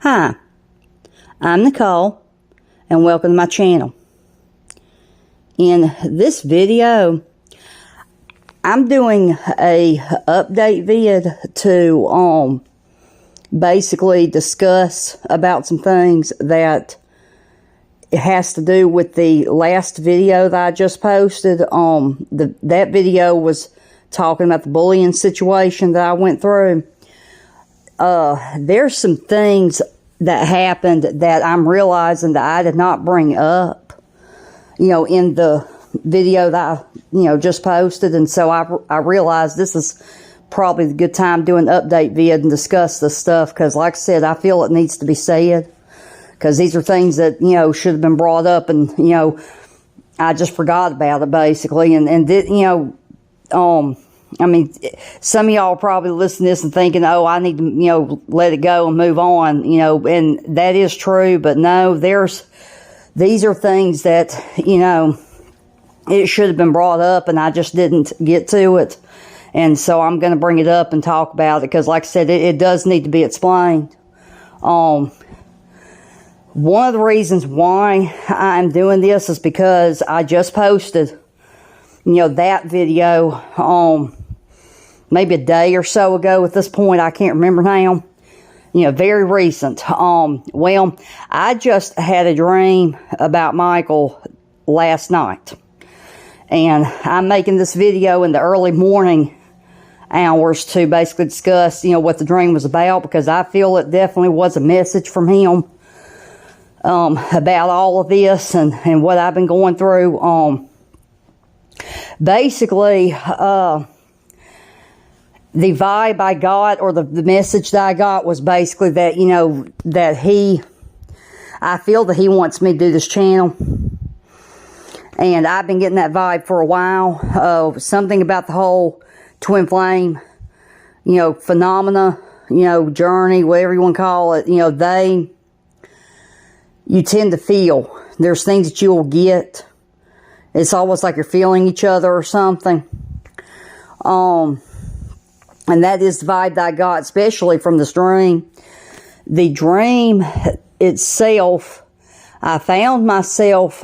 Hi, I'm Nicole, and welcome to my channel. In this video, I'm doing a update vid to basically discuss about some things that it has to do with the last video that I just posted. That video was talking about the bullying situation that I went through. There's some things that happened that I'm realizing that I did not bring up, in the video that I, just posted. And so I realized this is probably the good time doing an update vid and discuss this stuff. Because like I said, I feel it needs to be said. Because these are things that, should have been brought up and, I just forgot about it basically. I mean, some of y'all probably listen to this and thinking, oh, I need to, let it go and move on, and that is true. But no, these are things that, it should have been brought up and I just didn't get to it. And so I'm going to bring it up and talk about it because, like I said, it does need to be explained. One of the reasons why I'm doing this is because I just posted, that video, maybe a day or so ago at this point. I can't remember now. Very recent. Well, I just had a dream about Michael last night. And I'm making this video in the early morning hours to basically discuss, what the dream was about, because I feel it definitely was a message from him about all of this and what I've been going through. Basically, the vibe I got, or the message that I got, was basically that, I feel that he wants me to do this channel. And I've been getting that vibe for a while. Something about the whole twin flame, phenomena, journey, whatever you want to call it. You tend to feel. There's things that you'll get. It's almost like you're feeling each other or something. And that is the vibe that I got, especially from this dream. The dream itself, I found myself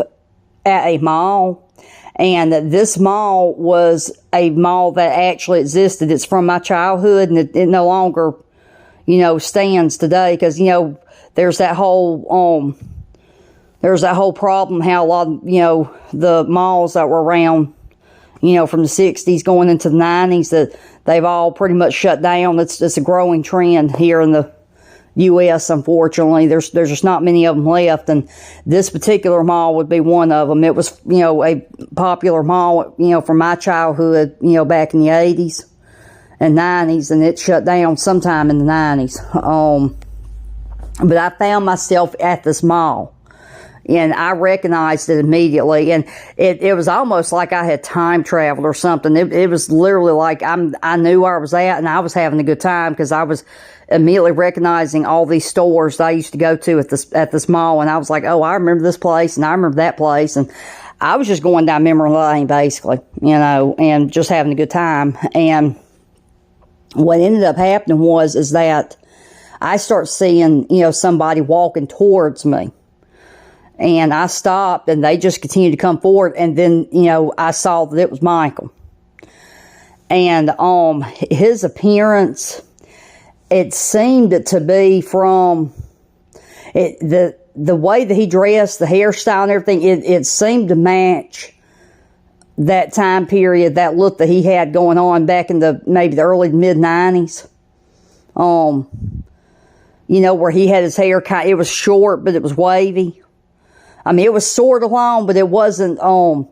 at a mall. And this mall was a mall that actually existed. It's from my childhood, and it no longer, stands today. Because, there's that whole, problem how a lot of, the malls that were around, from the 60s going into the 90s, that they've all pretty much shut down. It's a growing trend here in the U.S., unfortunately. There's just not many of them left, and this particular mall would be one of them. It was, a popular mall, from my childhood, back in the 80s and 90s, and it shut down sometime in the 90s. But I found myself at this mall. And I recognized it immediately, and it was almost like I had time traveled or something. It was literally like I knew where I was at, and I was having a good time because I was immediately recognizing all these stores that I used to go to at this mall, and I was like, oh, I remember this place, and I remember that place, and I was just going down memory lane, basically, and just having a good time. And what ended up happening is that I start seeing, somebody walking towards me. And I stopped, and they just continued to come forward. And then, I saw that it was Michael. And his appearance, it seemed to be from the way that he dressed, the hairstyle and everything. It seemed to match that time period, that look that he had going on back in maybe the early mid 90s. Where he had his hair it was short, but it was wavy. I mean, it was sort of long, but it wasn't, about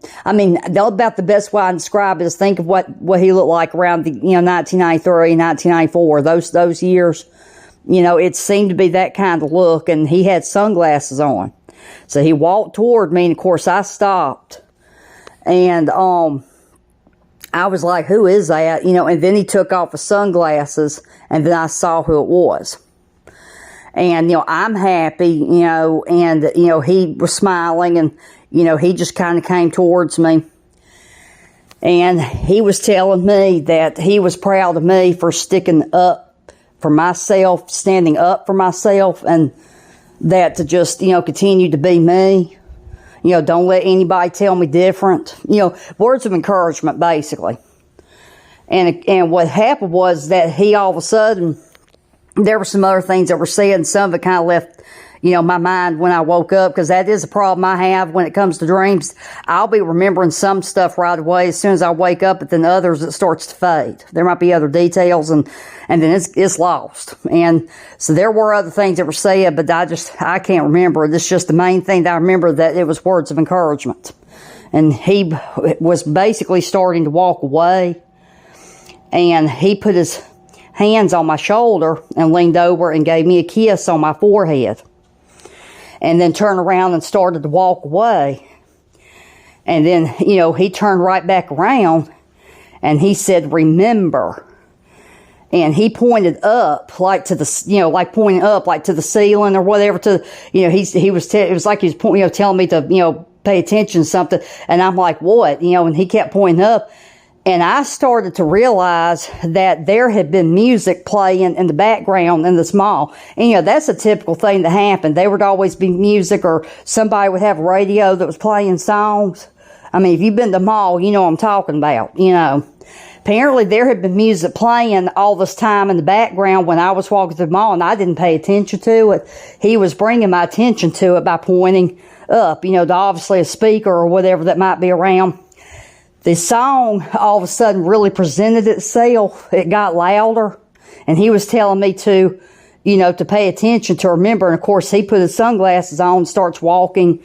the best way I can describe it is think of what he looked like around the, 1993, 1994, those years. It seemed to be that kind of look, and he had sunglasses on. So he walked toward me, and of course I stopped. And, I was like, who is that? And then he took off his sunglasses, and then I saw who it was. And, I'm happy, and, he was smiling, and, he just kind of came towards me. And he was telling me that he was proud of me for sticking up for myself, standing up for myself, and that to just, continue to be me. Don't let anybody tell me different. Words of encouragement, basically. And what happened was that he all of a sudden, there were some other things that were said, and some of it kind of left, my mind when I woke up, because that is a problem I have when it comes to dreams. I'll be remembering some stuff right away as soon as I wake up, but then others, it starts to fade. There might be other details, and then it's lost. And so there were other things that were said, but I can't remember. This is just the main thing that I remember, that it was words of encouragement. And he was basically starting to walk away, and he put his hands on my shoulder and leaned over and gave me a kiss on my forehead. And then turned around and started to walk away. And then, he turned right back around and he said, "Remember." And he pointed up, like to the, pointing up, like to the ceiling or whatever. It was like he was telling me to, pay attention to something. And I'm like, "What?" And he kept pointing up. And I started to realize that there had been music playing in the background in this mall. And, that's a typical thing that happened. There would always be music, or somebody would have a radio that was playing songs. I mean, if you've been to the mall, you know what I'm talking about, Apparently, there had been music playing all this time in the background when I was walking through the mall, and I didn't pay attention to it. He was bringing my attention to it by pointing up, to obviously a speaker or whatever that might be around. The song all of a sudden really presented itself. It got louder, and he was telling me to, to pay attention, to remember. And of course, he put his sunglasses on and starts walking,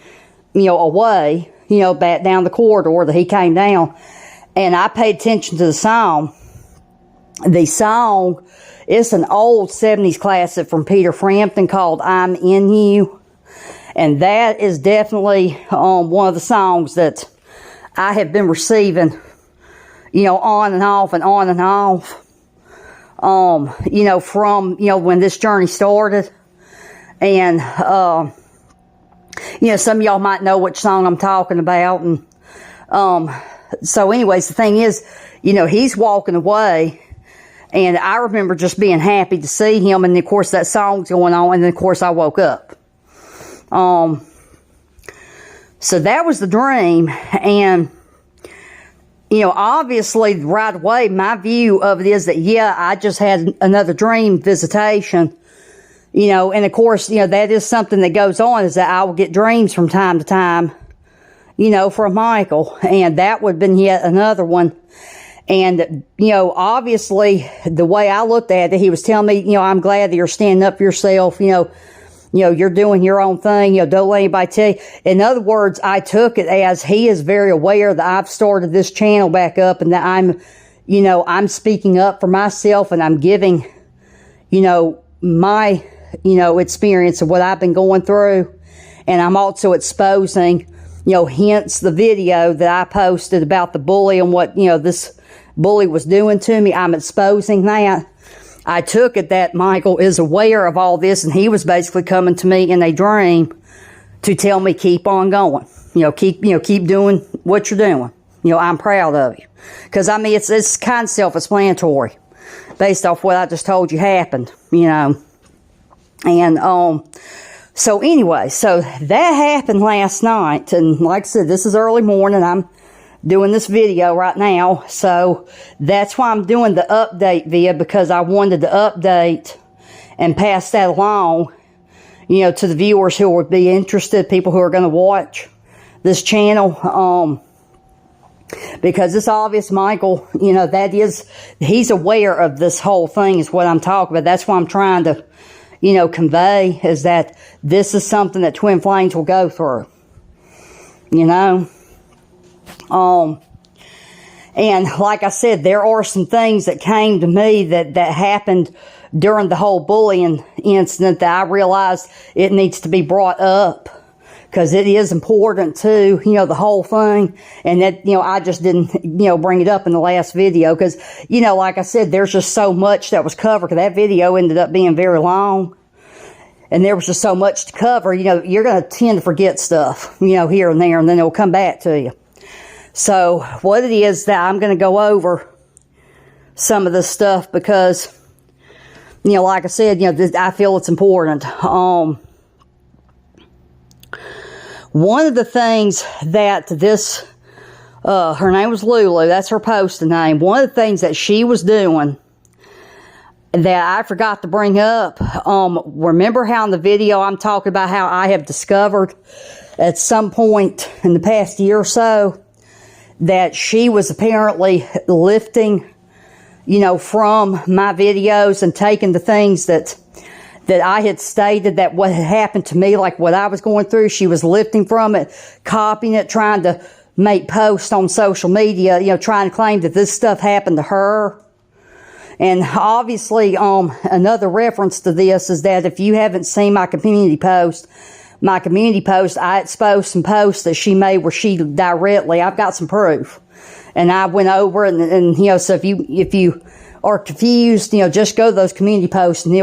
away, back down the corridor that he came down. And I paid attention to the song. The song is an old 70s classic from Peter Frampton called "I'm in You." And that is definitely one of the songs that I have been receiving, on and off and on and off, from, when this journey started. And, some of y'all might know which song I'm talking about. And, so anyways, the thing is, he's walking away, and I remember just being happy to see him. And of course that song's going on. And then of course I woke up. So that was the dream. And, obviously right away, my view of it is that, I just had another dream visitation, and of course, that is something that goes on, is that I will get dreams from time to time, from Michael, and that would have been yet another one. And, obviously the way I looked at it, he was telling me, "I'm glad that you're standing up for yourself, you're doing your own thing, don't let anybody tell you." In other words, I took it as he is very aware that I've started this channel back up, and that I'm speaking up for myself, and I'm giving, my, experience of what I've been going through. And I'm also exposing, hence the video that I posted about the bully and what, this bully was doing to me. I'm exposing that. I took it that Michael is aware of all this, and he was basically coming to me in a dream to tell me, keep on going. Keep doing what you're doing. I'm proud of you. Because, it's kind of self-explanatory based off what I just told you happened, And, so anyway, so that happened last night. And like I said, this is early morning. I'm doing this video right now. So that's why I'm doing the update video, because I wanted to update and pass that along, to the viewers who would be interested, people who are going to watch this channel. Because it's obvious Michael, he's aware of this whole thing is what I'm talking about. That's what I'm trying to, convey, is that this is something that Twin Flames will go through. And like I said, there are some things that came to me that happened during the whole bullying incident that I realized it needs to be brought up, because it is important too, the whole thing. And that, I just didn't, bring it up in the last video because, like I said, there's just so much that was covered. That video ended up being very long. And there was just so much to cover. You're going to tend to forget stuff, here and there, and then it'll come back to you. So what it is that I'm going to go over some of this stuff because, you know, like I said, you know, I feel it's important. One of the things that this, her name was Lulu, that's her posting name. One of the things that she was doing that I forgot to bring up, remember how in the video I'm talking about how I have discovered at some point in the past year or so that she was apparently lifting, you know, from my videos and taking the things that I had stated that what had happened to me, like what I was going through, she was lifting from it, copying it, trying to make posts on social media, you know, trying to claim that this stuff happened to her. And obviously, another reference to this is that if you haven't seen my community post, I exposed some posts that she made where she directly, I've got some proof. And I went over and you know, so if you are confused, you know, just go to those community posts and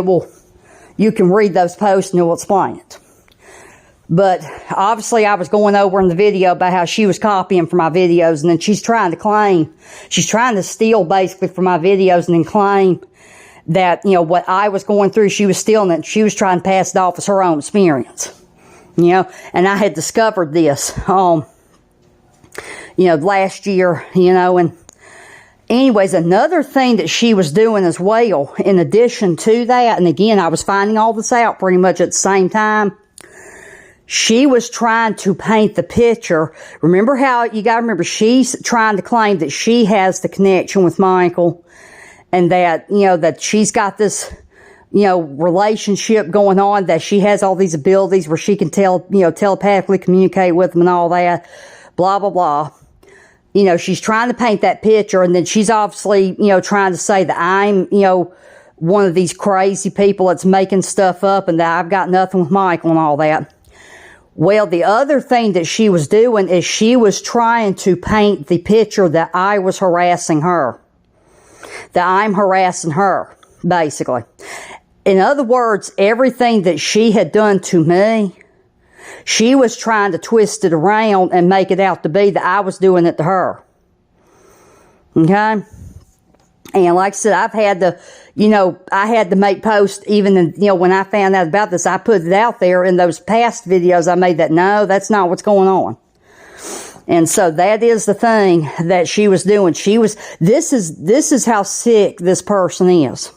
you can read those posts and it will explain it. But obviously I was going over in the video about how she was copying from my videos, and then she's trying to steal basically from my videos and then claim that, you know, what I was going through, she was stealing it. She was trying to pass it off as her own experience. You know, and I had discovered this, you know, last year, you know, and anyways, another thing that she was doing as well, in addition to that, and again, I was finding all this out pretty much at the same time, she was trying to paint the picture. Remember how, you gotta remember, she's trying to claim that she has the connection with Michael and that, you know, that she's got this, you know, relationship going on, that she has all these abilities where she can telepathically communicate with them and all that, blah, blah, blah. You know, she's trying to paint that picture, and then she's obviously, you know, trying to say that I'm, you know, one of these crazy people that's making stuff up and that I've got nothing with Michael and all that. Well, the other thing that she was doing is she was trying to paint the picture that I was harassing her. That I'm harassing her, basically. In other words, everything that she had done to me, she was trying to twist it around and make it out to be that I was doing it to her. Okay? And like I said, I've had to, you know, I had to make posts even, you know, when I found out about this, I put it out there in those past videos I made that, no, that's not what's going on. And so that is the thing that she was doing. This is how sick this person is.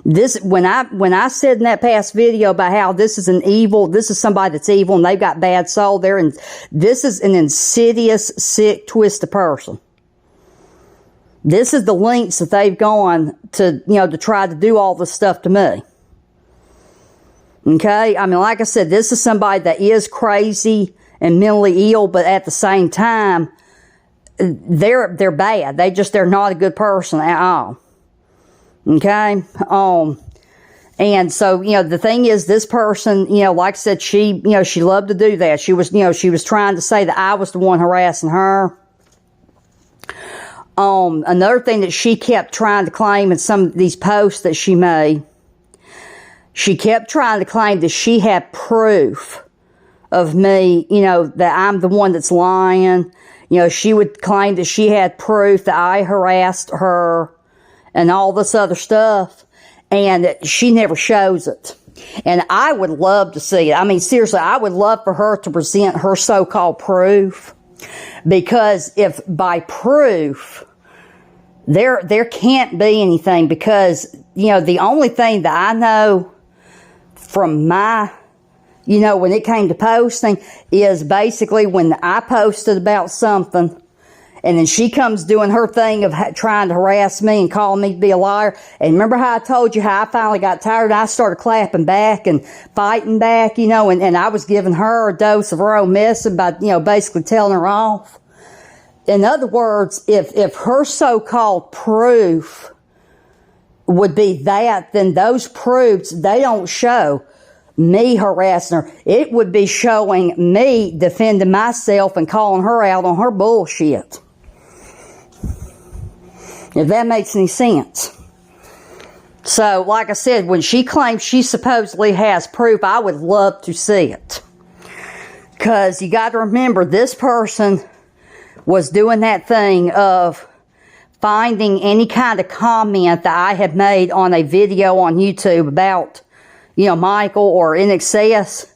When I said in that past video about how this is somebody that's evil and they've got bad soul there, and this is an insidious, sick, twisted person. This is the lengths that they've gone to, you know, to try to do all this stuff to me. Okay? I mean, like I said, this is somebody that is crazy and mentally ill, but at the same time, they're bad. They're not a good person at all. Okay? And so, you know, the thing is, this person, you know, like I said, she loved to do that. She was trying to say that I was the one harassing her. Another thing that she kept trying to claim in some of these posts that she made, she kept trying to claim that she had proof of me, you know, that I'm the one that's lying. You know, she would claim that she had proof that I harassed her and all this other stuff, and she never shows it. And I would love to see it. I mean, seriously, I would love for her to present her so-called proof. Because if by proof, there can't be anything, because, you know, the only thing that I know from my, you know, when it came to posting is basically when I posted about something and then she comes doing her thing of trying to harass me and calling me to be a liar. And remember how I told you how I finally got tired and I started clapping back and fighting back, you know, and I was giving her a dose of her own medicine by, you know, basically telling her off. In other words, if her so-called proof would be that, then those proofs, they don't show me harassing her. It would be showing me defending myself and calling her out on her bullshit. If that makes any sense. So, like I said, when she claims she supposedly has proof, I would love to see it. Because you got to remember, this person was doing that thing of finding any kind of comment that I had made on a video on YouTube about, Michael or In Excess.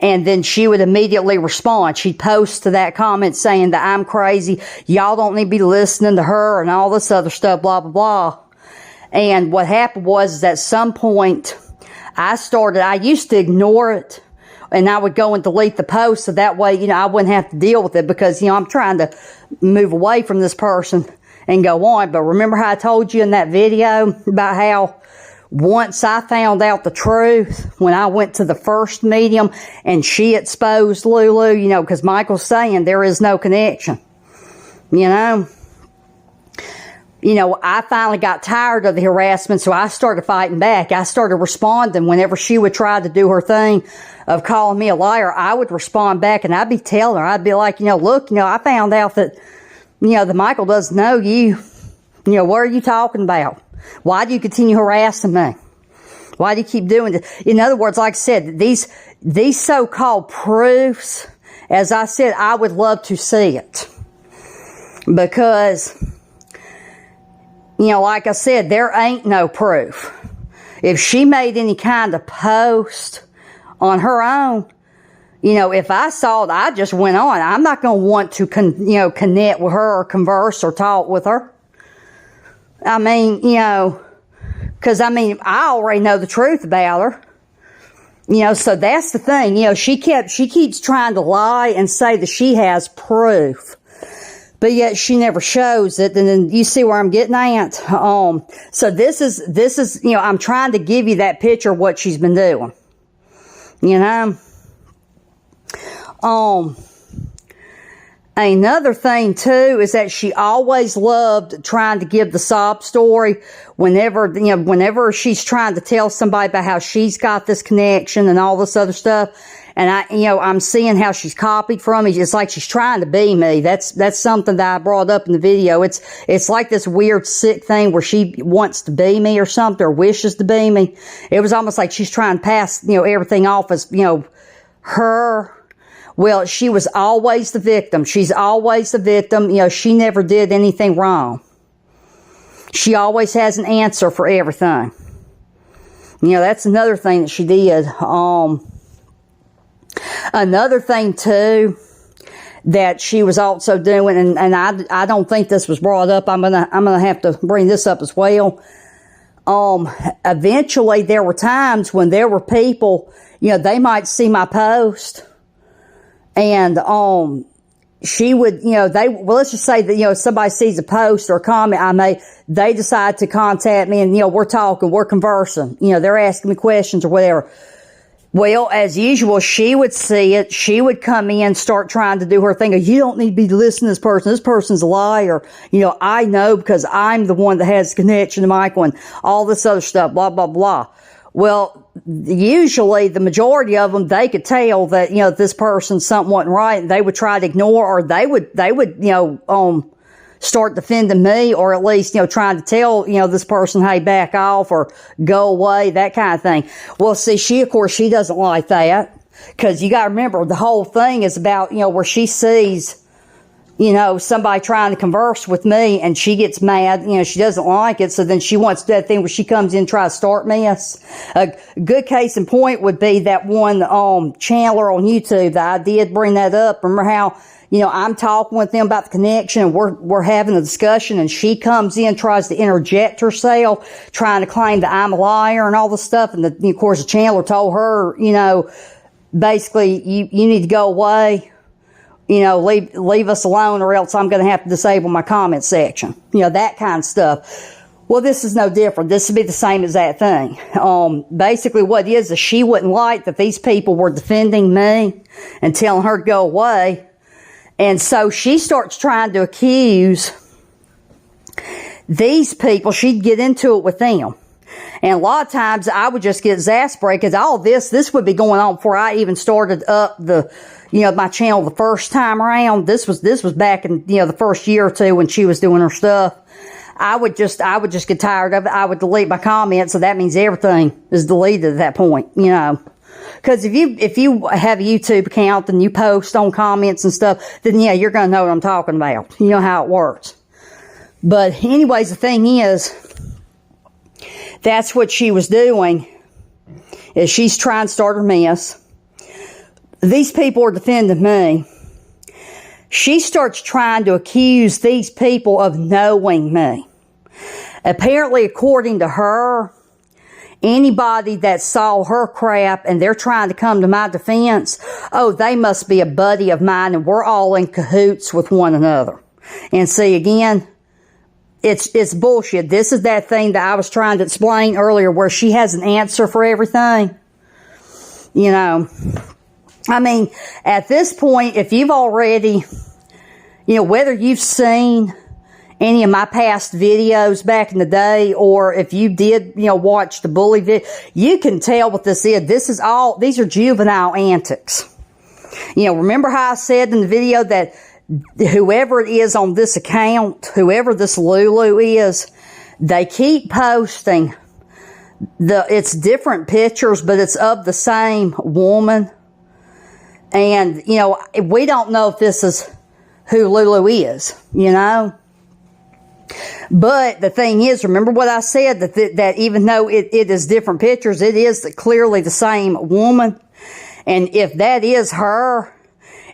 And then she would immediately respond. She'd post to that comment saying that I'm crazy. Y'all don't need to be listening to her and all this other stuff, blah, blah, blah. And what happened was at some point, I used to ignore it. And I would go and delete the post so that way, I wouldn't have to deal with it because, I'm trying to move away from this person and go on. But remember how I told you in that video about how once I found out the truth, when I went to the first medium and she exposed Lulu, because Michael's saying there is no connection, I finally got tired of the harassment, so I started fighting back. I started responding whenever she would try to do her thing of calling me a liar. I would respond back and I'd be telling her, I'd be like, look, I found out that, that Michael doesn't know you. What are you talking about? Why do you continue harassing me? Why do you keep doing this? In other words, like I said, these so-called proofs, as I said, I would love to see it. Because, like I said, there ain't no proof. If she made any kind of post on her own, if I saw it, I just went on. I'm not going to want to, connect with her or converse or talk with her. I mean, because I already know the truth about her. So that's the thing. She keeps trying to lie and say that she has proof, but yet she never shows it. And then you see where I'm getting at. So this is, I'm trying to give you that picture of what she's been doing. Another thing too is that she always loved trying to give the sob story whenever she's trying to tell somebody about how she's got this connection and all this other stuff. And I'm seeing how she's copied from me. It's like she's trying to be me. That's something that I brought up in the video. It's like this weird sick thing where she wants to be me or something, or wishes to be me. It was almost like she's trying to pass, everything off as, her. Well, she was always the victim. She's always the victim. She never did anything wrong. She always has an answer for everything. That's another thing that she did. Another thing too that she was also doing, and I don't think this was brought up. I'm gonna have to bring this up as well. Eventually there were times when there were people, they might see my post. And, she would, let's just say that, somebody sees a post or a comment I made, they decide to contact me and, we're talking, we're conversing, they're asking me questions or whatever. Well, as usual, she would see it. She would come in, start trying to do her thing. You don't need to be listening to this person. This person's a liar. I know because I'm the one that has connection to Michael and all this other stuff, blah, blah, blah. Well, usually the majority of them, they could tell that, this person, something wasn't right, and they would try to ignore, or they would, start defending me, or at least, trying to tell, this person, hey, back off or go away, that kind of thing. Well, see, she doesn't like that, because you gotta remember, the whole thing is about, where she sees, somebody trying to converse with me and she gets mad, she doesn't like it. So then she wants to do that thing where she comes in and tries to start mess. A good case in point would be that one, Chandler on YouTube that I did bring that up. Remember how, I'm talking with them about the connection and we're having a discussion and she comes in, tries to interject herself, trying to claim that I'm a liar and all this stuff. And of course, Chandler told her, basically you need to go away. Leave us alone or else I'm going to have to disable my comment section. That kind of stuff. Well, this is no different. This would be the same as that thing. Basically what it is she wouldn't like that these people were defending me and telling her to go away. And so she starts trying to accuse these people. She'd get into it with them. And a lot of times I would just get exasperated because all this would be going on before I even started up my channel the first time around. This was back in, the first year or two when she was doing her stuff. I would just get tired of it. I would delete my comments. So that means everything is deleted at that point, Cause if you have a YouTube account and you post on comments and stuff, then yeah, you're going to know what I'm talking about. You know how it works. But anyways, the thing is, that's what she was doing, is she's trying to start her mess. These people are defending me. She starts trying to accuse these people of knowing me. Apparently, according to her, anybody that saw her crap and they're trying to come to my defense, oh, they must be a buddy of mine and we're all in cahoots with one another. And see, again, it's bullshit. This is that thing that I was trying to explain earlier where she has an answer for everything. You know, I mean, at this point, if you've already, you know, whether you've seen any of my past videos back in the day, or if you did, you know, watch the bully video, you can tell what this is. These are juvenile antics. You know, remember how I said in the video that whoever it is on this account, whoever this Lulu is, they keep posting it's different pictures, but it's of the same woman. And, you know, we don't know if this is who Lulu is, you know. But the thing is, remember what I said, that even though it is different pictures, it is clearly the same woman. And if that is her,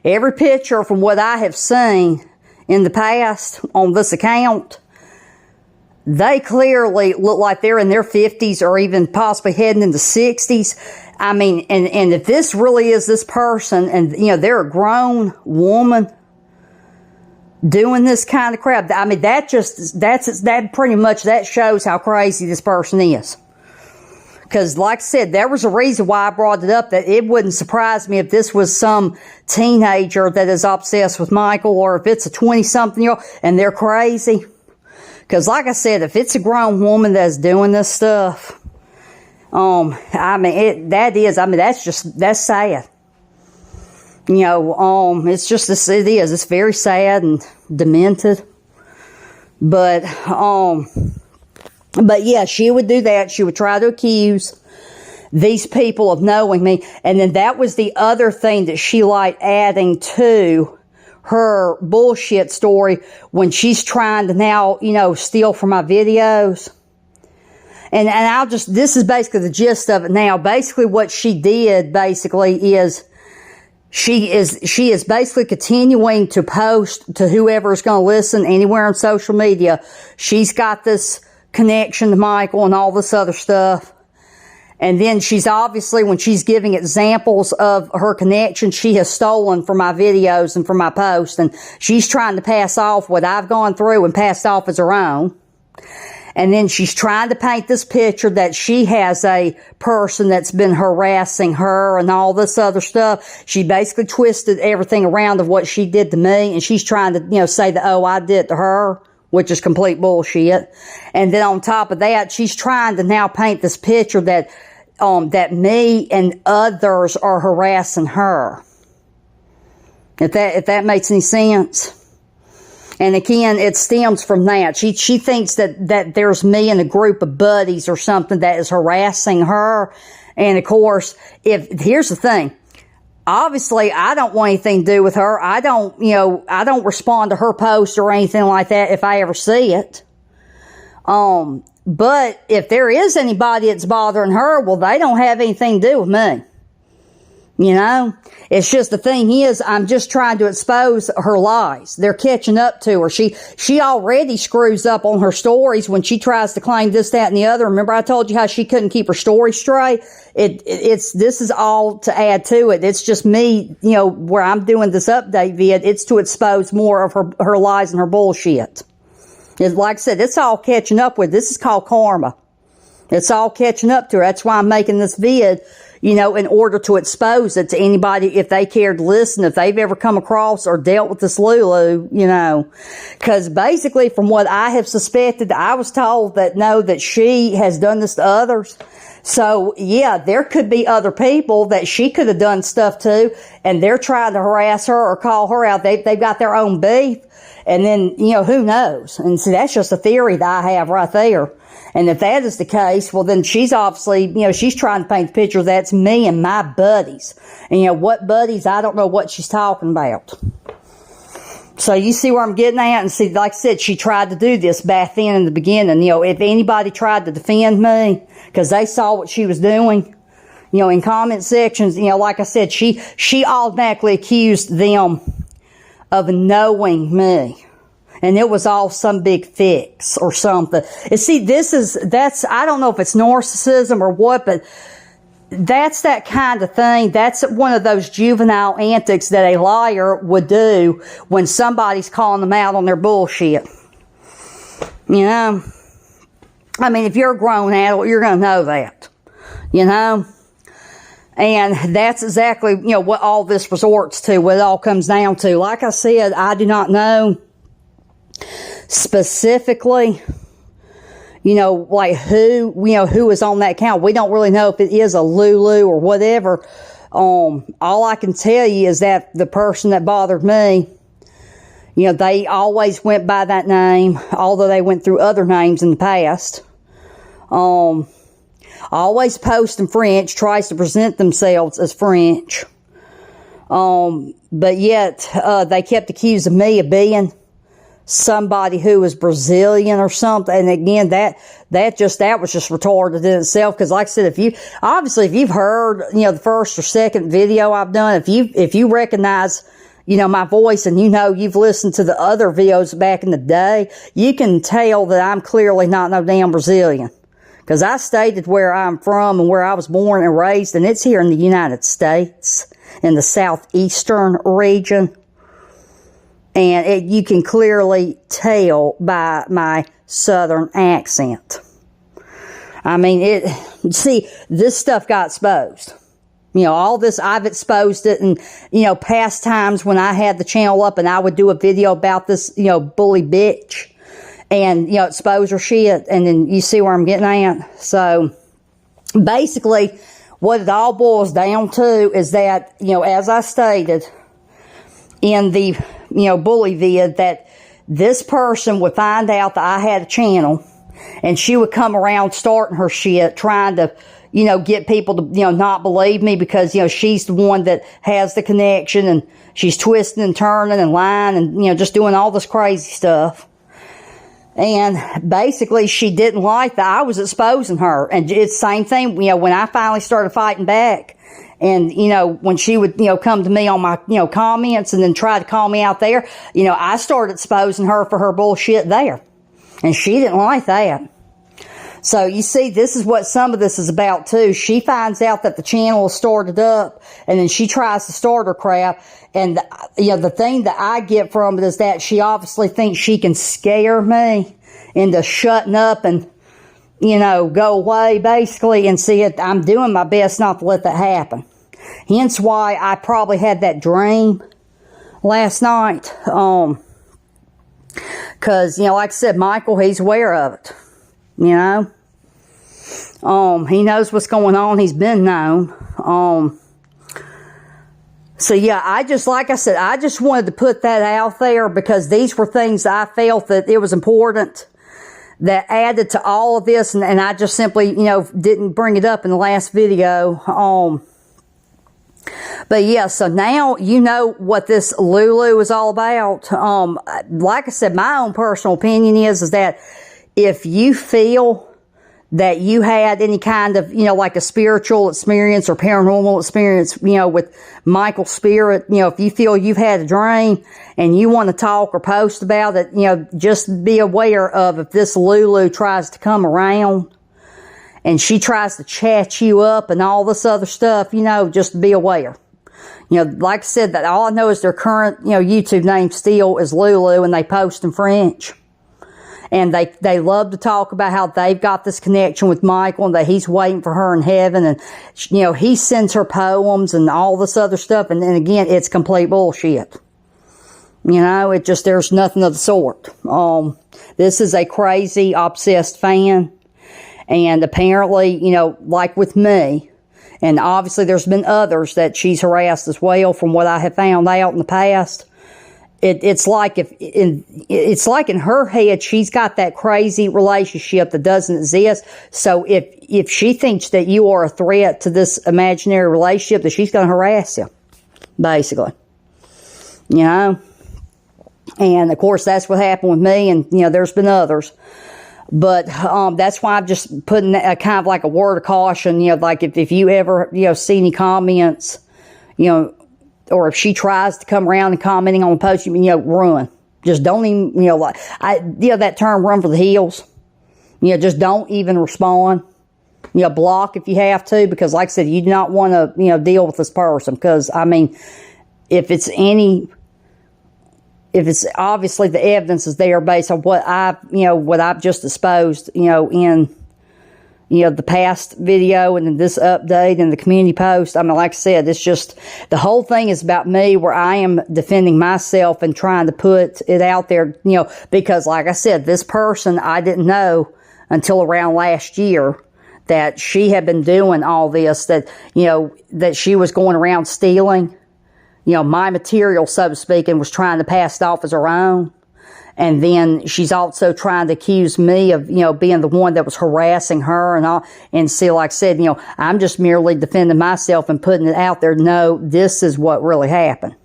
every picture from what I have seen in the past on this account, they clearly look like they're in their 50s or even possibly heading into 60s. I mean, and if this really is this person, and, you know, they're a grown woman doing this kind of crap, I mean, that pretty much, that shows how crazy this person is. Because, like I said, there was a reason why I brought it up, that it wouldn't surprise me if this was some teenager that is obsessed with Michael, or if it's a 20-something-year-old and they're crazy. Because, like I said, if it's a grown woman that's doing this stuff, I mean, that's sad. You know, it's just this, it is. It's very sad and demented. But yeah, she would do that. She would try to accuse these people of knowing me. And then that was the other thing that she liked adding to her bullshit story when she's trying to now, you know, steal from my videos. And this is basically the gist of it now. Basically what she did basically is she is basically continuing to post to whoever is going to listen anywhere on social media. She's got this connection to Michael and all this other stuff. And then she's obviously, when she's giving examples of her connection, she has stolen from my videos and from my posts. And she's trying to pass off what I've gone through and passed off as her own. And then she's trying to paint this picture that she has a person that's been harassing her and all this other stuff. She basically twisted everything around of what she did to me. And she's trying to, you know, say that, oh, I did it to her, which is complete bullshit. And then on top of that, she's trying to now paint this picture that me and others are harassing her. If that makes any sense. And again, it stems from that. She thinks that there's me and a group of buddies or something that is harassing her. And of course, here's the thing. Obviously, I don't want anything to do with her. I don't respond to her posts or anything like that if I ever see it. But if there is anybody that's bothering her, well, they don't have anything to do with me. You know, it's just the thing is, I'm just trying to expose her lies. They're catching up to her. She already screws up on her stories when she tries to claim this, that, and the other. Remember I told you how she couldn't keep her story straight? This is all to add to it. It's just me, you know, where I'm doing this update vid, it's to expose more of her lies and her bullshit. It's, like I said, it's all catching up with. This is called karma. It's all catching up to her. That's why I'm making this vid, you know, in order to expose it to anybody if they care to listen, if they've ever come across or dealt with this Lulu, you know. Because basically, from what I have suspected, I was told that she has done this to others. So, yeah, there could be other people that she could have done stuff to, and they're trying to harass her or call her out. They've got their own beef. And then, you know, who knows? And see, that's just a theory that I have right there. And if that is the case, well, then she's obviously, you know, she's trying to paint the picture that's me and my buddies. And, you know, what buddies? I don't know what she's talking about. So you see where I'm getting at? And see, like I said, she tried to do this back then in the beginning. You know, if anybody tried to defend me, because they saw what she was doing, you know, in comment sections, you know, like I said, she automatically accused them of knowing me. And it was all some big fix or something. And see, that's, I don't know if it's narcissism or what, but that's that kind of thing. That's one of those juvenile antics that a liar would do when somebody's calling them out on their bullshit. You know? I mean, if you're a grown adult, you're going to know that. You know? And that's exactly, you know, what all this resorts to, what it all comes down to. Like I said, I do not know specifically, you know, like who is on that account. We don't really know if it is a Lulu or whatever. All I can tell you is that the person that bothered me, you know, they always went by that name, although they went through other names in the past. Always post in French, tries to present themselves as French. But yet, they kept accusing me of being somebody who was Brazilian or something. And again, that was just retarded in itself. Cause like I said, if you've heard, you know, the first or second video I've done, if you recognize, you know, my voice and you know, you've listened to the other videos back in the day, you can tell that I'm clearly not no damn Brazilian. Cause I stated where I'm from and where I was born and raised, and it's here in the United States in the southeastern region. And you can clearly tell by my southern accent. I mean, see, this stuff got exposed. You know, all this, I've exposed it. And, you know, past times when I had the channel up and I would do a video about this, you know, bully bitch. And, you know, expose her shit. And then you see where I'm getting at. So, basically, what it all boils down to is that, you know, as I stated in the, you know, bully vid, that this person would find out that I had a channel and she would come around starting her shit, trying to, you know, get people to, you know, not believe me because, you know, she's the one that has the connection and she's twisting and turning and lying and, you know, just doing all this crazy stuff. And basically, she didn't like that I was exposing her. And it's the same thing, you know, when I finally started fighting back. And, you know, when she would, you know, come to me on my, you know, comments and then try to call me out there, you know, I started exposing her for her bullshit there. And she didn't like that. So, you see, this is what some of this is about, too. She finds out that the channel is started up, and then she tries to start her crap. And, you know, the thing that I get from it is that she obviously thinks she can scare me into shutting up and, you know, go away, basically, and see it. I'm doing my best not to let that happen. Hence why I probably had that dream last night. Cause, you know, like I said, Michael, he's aware of it. You know? He knows what's going on. He's been known. So yeah, like I said, I just wanted to put that out there because these were things I felt that it was important that added to all of this, and I just simply, you know, didn't bring it up in the last video. But yeah, so now you know what this Lulu is all about. Like I said, my own personal opinion is that if you feel that you had any kind of, you know, like a spiritual experience or paranormal experience, you know, with Michael's spirit, you know, if you feel you've had a dream and you want to talk or post about it, you know, just be aware of if this Lulu tries to come around and she tries to chat you up and all this other stuff, you know, just be aware. You know, like I said, that all I know is their current, you know, YouTube name still is Lulu, and they post in French. And they love to talk about how they've got this connection with Michael and that he's waiting for her in heaven. And, you know, he sends her poems and all this other stuff. And then again, it's complete bullshit. You know, there's nothing of the sort. This is a crazy, obsessed fan. And apparently, you know, like with me, and obviously there's been others that she's harassed as well from what I have found out in the past. It's like in her head, she's got that crazy relationship that doesn't exist. So if she thinks that you are a threat to this imaginary relationship, that she's going to harass you, basically. You know? And of course, that's what happened with me, and there's been others. But that's why I'm just putting a kind of like a word of caution. Like if you ever see any comments, or if she tries to come around and commenting on a post, run. Just don't even that term, run for the hills. Just don't even respond. Block if you have to, because like I said, you do not want to deal with this person. Because I mean, if it's obviously the evidence is there based on what I've just exposed, in the past video and in this update and the community post. I mean, like I said, it's just, the whole thing is about me, where I am defending myself and trying to put it out there, because like I said, this person, I didn't know until around last year that she had been doing all this, that she was going around stealing my material, so to speak, and was trying to pass it off as her own. And then she's also trying to accuse me of, being the one that was harassing her and all. And see, like I said, I'm just merely defending myself and putting it out there. No, this is what really happened.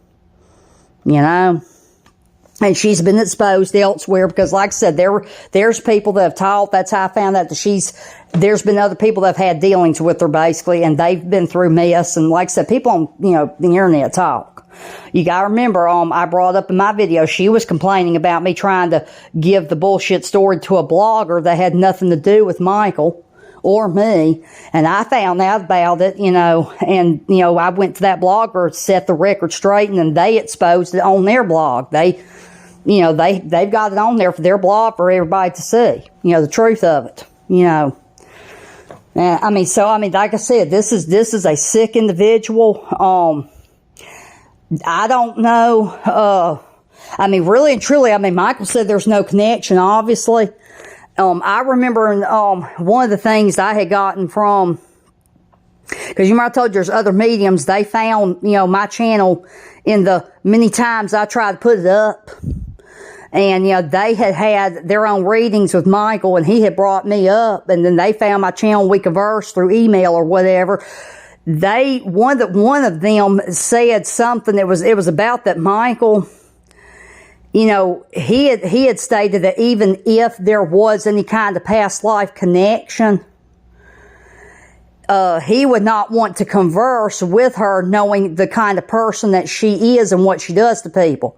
And she's been exposed elsewhere because, like I said, there's people that have talked. That's how I found out that there's been other people that have had dealings with her, basically, and they've been through mess. And like I said, people on, the internet talk. You gotta remember, I brought up in my video, she was complaining about me trying to give the bullshit story to a blogger that had nothing to do with Michael or me. And I found out about it, and, I went to that blogger, set the record straight, and they exposed it on their blog. They've got it on there for their blog for everybody to see, the truth of it, like I said, this is a sick individual. I don't know. Really and truly, Michael said there's no connection, obviously. I remember one of the things I had gotten from, because I told you there's other mediums, they found, my channel in the many times I tried to put it up. And, they had their own readings with Michael, and he had brought me up, and then they found my channel, and we conversed through email or whatever. One of them said something that it was about that Michael, he had stated that even if there was any kind of past life connection, he would not want to converse with her, knowing the kind of person that she is and what she does to people.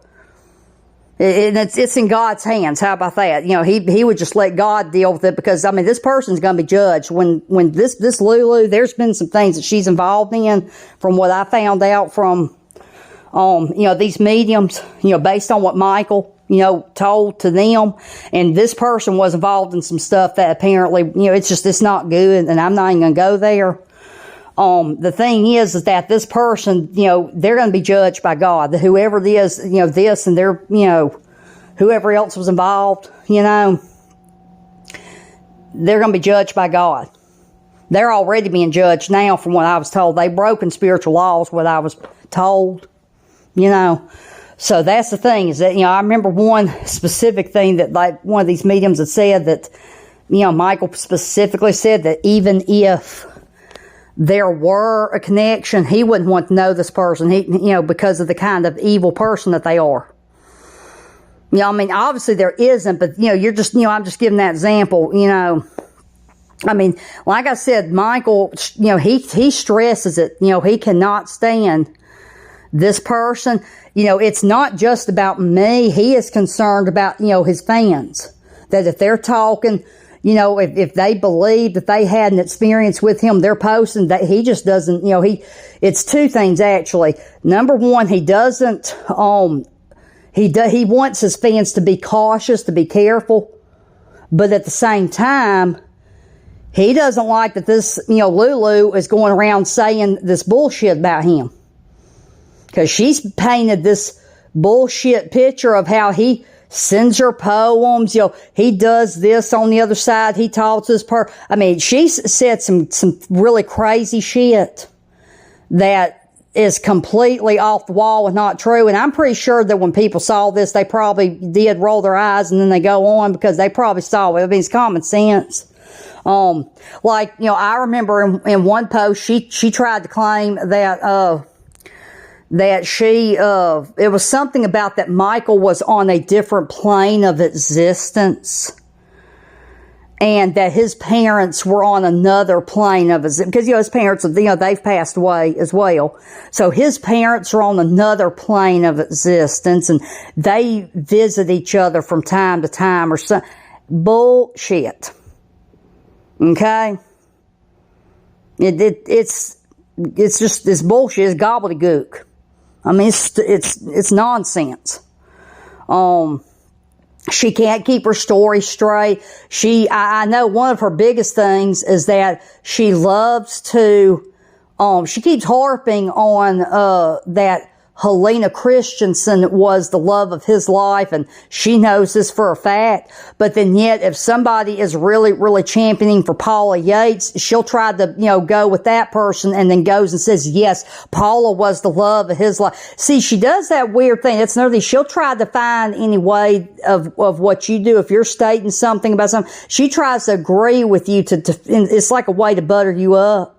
And it's in God's hands. How about that? He would just let God deal with it, because this person's going to be judged. When this Lulu, there's been some things that she's involved in, from what I found out from these mediums, based on what Michael told to them. And this person was involved in some stuff that apparently, it's not good, and I'm not even going to go there. The thing is that this person, they're going to be judged by God. Whoever it is, this and they're, whoever else was involved, they're going to be judged by God. They're already being judged now, from what I was told. They've broken spiritual laws, what I was told, So that's the thing, is that, I remember one specific thing that, like, one of these mediums had said that, Michael specifically said that even if there were a connection, he wouldn't want to know this person, because of the kind of evil person that they are. Obviously there isn't, but, you're just, I'm just giving that example, like I said, Michael, he stresses it, he cannot stand this person. It's not just about me. He is concerned about, his fans, that if they're talking, if they believe that they had an experience with him, they're posting that he just doesn't, it's two things actually. Number one, he doesn't, he wants his fans to be cautious, to be careful, but at the same time, he doesn't like that this, Lulu is going around saying this bullshit about him. Because she's painted this bullshit picture of how he sends her poems, he does this on the other side, he talks to this she's said some really crazy shit that is completely off the wall and not true. And I'm pretty sure that when people saw this, they probably did roll their eyes and then they go on, because they probably saw it. It's common sense. I remember in one post, she tried to claim that, that it was something about that Michael was on a different plane of existence, and that his parents were on another plane of existence, because, his parents, they've passed away as well. So his parents are on another plane of existence, and they visit each other from time to time or something. Bullshit. Okay? It's just this bullshit. It's gobbledygook. I mean, it's nonsense. She can't keep her story straight. I know one of her biggest things is that she loves to, she keeps harping on, that Helena Christensen was the love of his life, and she knows this for a fact. But then yet, if somebody is really, really championing for Paula Yates, she'll try to, go with that person, and then goes and says, yes, Paula was the love of his life. See, she does that weird thing. It's another thing. She'll try to find any way of what you do. If you're stating something about something, she tries to agree with you it's like a way to butter you up.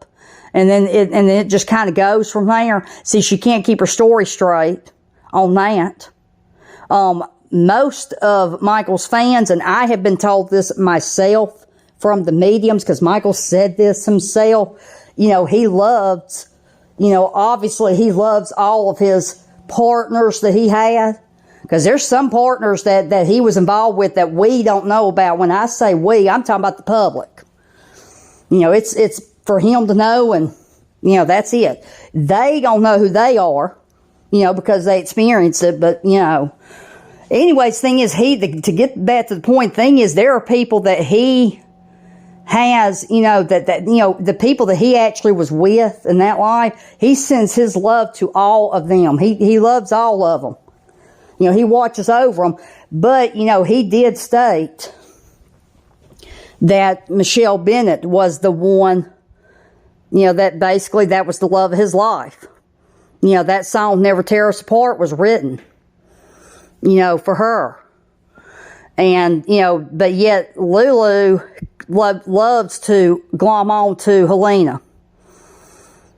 And then it just kind of goes from there. See, she can't keep her story straight on that. Most of Michael's fans, and I have been told this myself from the mediums, because Michael said this himself, he loves, obviously he loves all of his partners that he had. Because there's some partners that he was involved with that we don't know about. When I say we, I'm talking about the public. It's for him to know, and, that's it. They don't know who they are, because they experienced it, but, Anyways, thing is, to get back to the point, thing is, there are people that he has, the people that he actually was with in that life, he sends his love to all of them. He loves all of them. He watches over them. But, he did state that Michelle Bennett was the one, that basically that was the love of his life. That song, Never Tear Us Apart, was written, for her. And, but yet Lulu loves to glom on to Helena.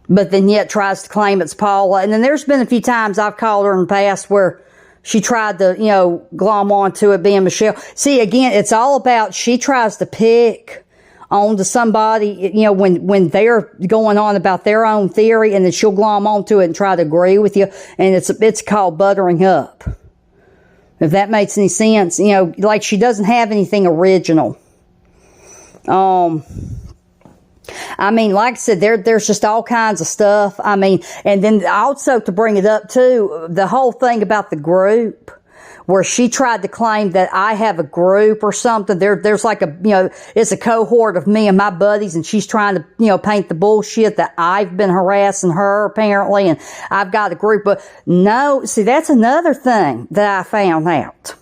But then yet tries to claim it's Paula. And then there's been a few times I've called her in the past where she tried to, glom on to it being Michelle. See, again, it's all about, she tries to pick onto somebody, when they're going on about their own theory, and then she'll glom onto it and try to agree with you. And it's called buttering up. If that makes any sense. Like, she doesn't have anything original. I mean, like I said, there's just all kinds of stuff. I mean, and then also to bring it up too, the whole thing about the group, where she tried to claim that I have a group or something. There's like it's a cohort of me and my buddies, and she's trying to, paint the bullshit that I've been harassing her apparently, and I've got a group. But no, see, that's another thing that I found out.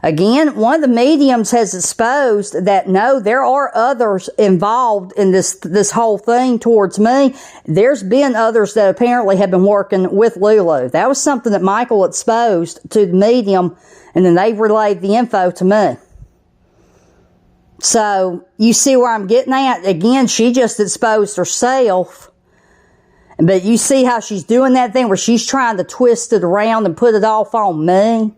Again, one of the mediums has exposed that no, there are others involved in this whole thing towards me. There's been others that apparently have been working with Lulu. That was something that Michael exposed to the medium, and then they relayed the info to me. So, you see where I'm getting at? Again, she just exposed herself. But you see how she's doing that thing where she's trying to twist it around and put it off on me?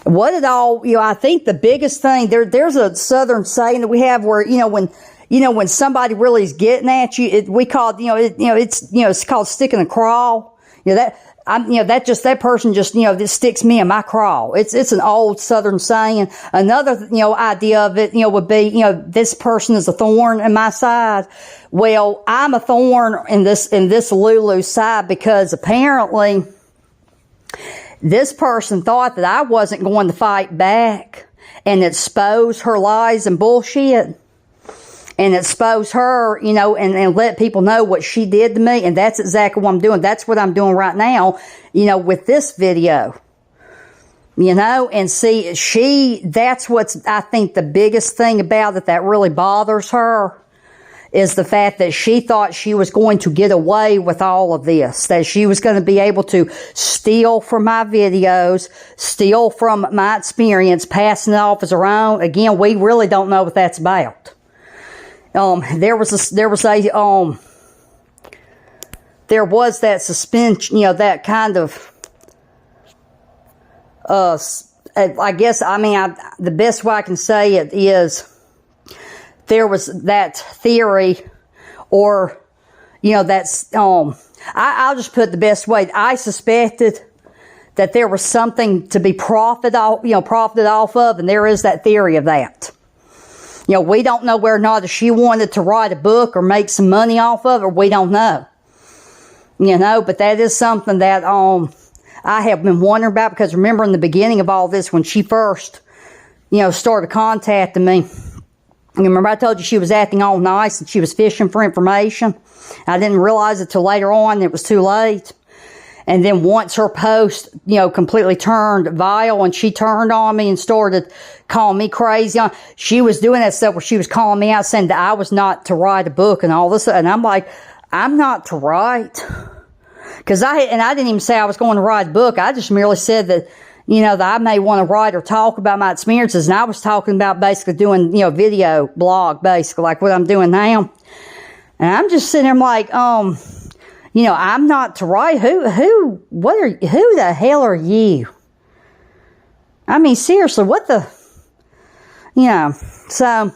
What it all, I think the biggest thing, there's a Southern saying that we have where, when somebody really is getting at you, we call it, it's called sticking a crawl. That person just, this sticks me in my crawl. It's an old Southern saying. Another, idea of it, would be, this person is a thorn in my side. Well, I'm a thorn in this Lulu's side, because apparently this person thought that I wasn't going to fight back and expose her lies and bullshit, and expose her, and let people know what she did to me. And that's exactly what I'm doing. That's what I'm doing right now, with this video. And see, that's what's, I think, the biggest thing about it that really bothers her, is the fact that she thought she was going to get away with all of this, that she was going to be able to steal from my videos, steal from my experience, passing it off as her own. Again, we really don't know what that's about. There was a there was that suspension, that kind of, I guess, the best way I can say it is there was that theory, or, that's, I'll just put it the best way. I suspected that there was something to be profited off of, and there is that theory of that. We don't know whether or not she wanted to write a book or make some money off of it, or we don't know. But that is something that I have been wondering about, because remember in the beginning of all this, when she first, started contacting me, remember I told you she was acting all nice and she was fishing for information? I didn't realize it till later on. It was too late. And then once her post, completely turned vile and she turned on me and started calling me crazy, she was doing that stuff where she was calling me out saying that I was not to write a book and all this. And I'm like, I'm not to write. Because I didn't even say I was going to write a book. I just merely said that, that I may want to write or talk about my experiences. And I was talking about basically doing, video blog, basically, like what I'm doing now. And I'm just sitting there, I'm like, I'm not to write. Who the hell are you? Seriously, what the, so,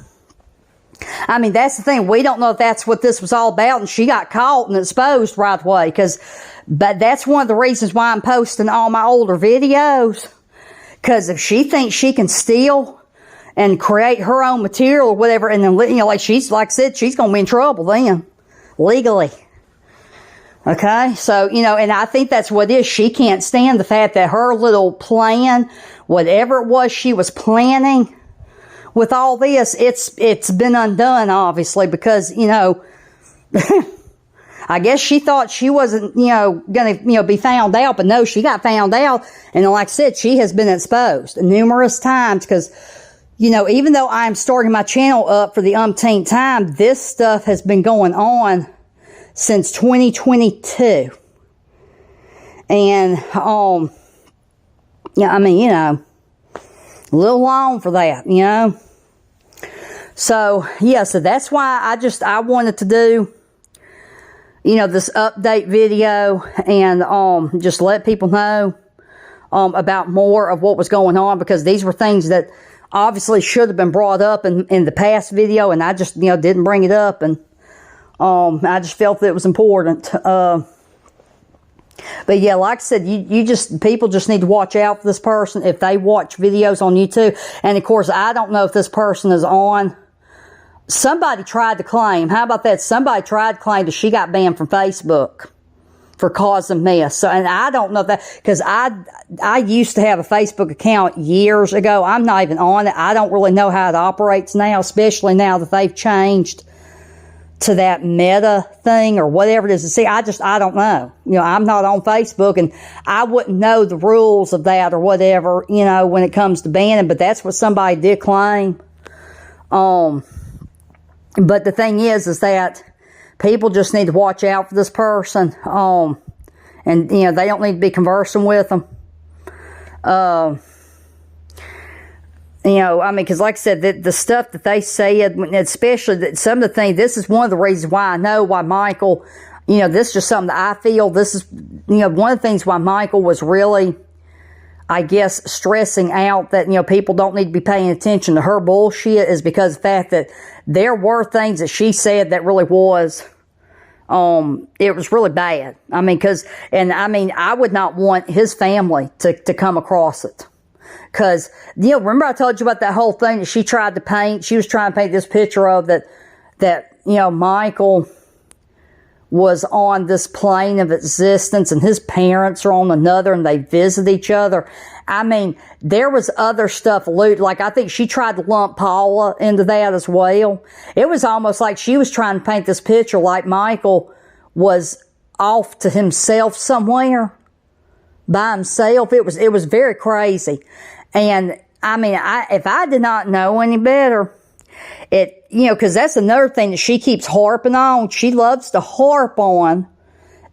that's the thing. We don't know if that's what this was all about, and she got caught and exposed right away, but that's one of the reasons why I'm posting all my older videos, because if she thinks she can steal and create her own material or whatever, and then, like I said, she's going to be in trouble then, legally. Okay, so, and I think that's what it is. She can't stand the fact that her little plan, whatever it was she was planning with all this, it's been undone, obviously, because, I guess she thought she wasn't, going to, be found out, but no, she got found out, and like I said, she has been exposed numerous times, because, even though I'm starting my channel up for the umpteenth time, this stuff has been going on since 2022. And, a little long for that, So, so that's why I wanted to do, this update video and, just let people know, about more of what was going on, because these were things that obviously should have been brought up in the past video, and I just, didn't bring it up, and, I just felt that it was important. But yeah, like I said, people just need to watch out for this person if they watch videos on YouTube. And of course, I don't know if this person is on. Somebody tried to claim, how about that? Somebody tried to claim that she got banned from Facebook for causing mess. So, and I don't know that, because I used to have a Facebook account years ago. I'm not even on it. I don't really know how it operates now, especially now that they've changed to that Meta thing or whatever it is. See, I don't know. I'm not on Facebook, and I wouldn't know the rules of that or whatever, when it comes to banning, but that's what somebody did claim. But the thing is that people just need to watch out for this person. And, they don't need to be conversing with them. Because like I said, the stuff that they said, especially that some of the things, this is one of the reasons why I know why Michael, this is just something that I feel, this is, one of the things why Michael was really, I guess, stressing out that, people don't need to be paying attention to her bullshit, is because of the fact that there were things that she said that really was, it was really bad. I would not want his family to come across it. Because, remember I told you about that whole thing that she tried to paint? She was trying to paint this picture of that Michael was on this plane of existence and his parents are on another and they visit each other. There was other stuff like I think she tried to lump Paula into that as well. It was almost like she was trying to paint this picture like Michael was off to himself somewhere by himself. It was very crazy. And if I did not know any better, because that's another thing that she keeps harping on. She loves to harp on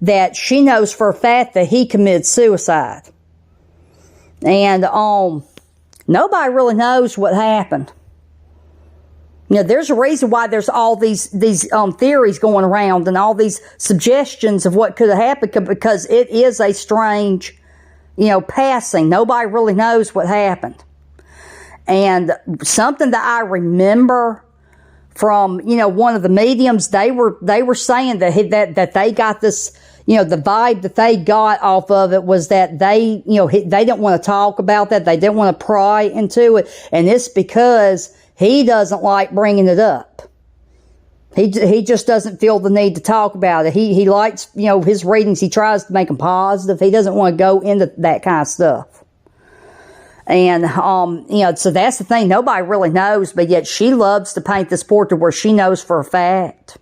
that she knows for a fact that he committed suicide. And nobody really knows what happened. You know, there's a reason why there's all these theories going around and all these suggestions of what could have happened, because it is a strange, passing. Nobody really knows what happened. And something that I remember from, one of the mediums, they were saying that they got this, the vibe that they got off of it was that they didn't want to talk about that. They didn't want to pry into it. And it's because he doesn't like bringing it up. He just doesn't feel the need to talk about it. He likes, his readings, he tries to make them positive. He doesn't want to go into that kind of stuff. And, so that's the thing. Nobody really knows, but yet she loves to paint this portrait where she knows for a fact.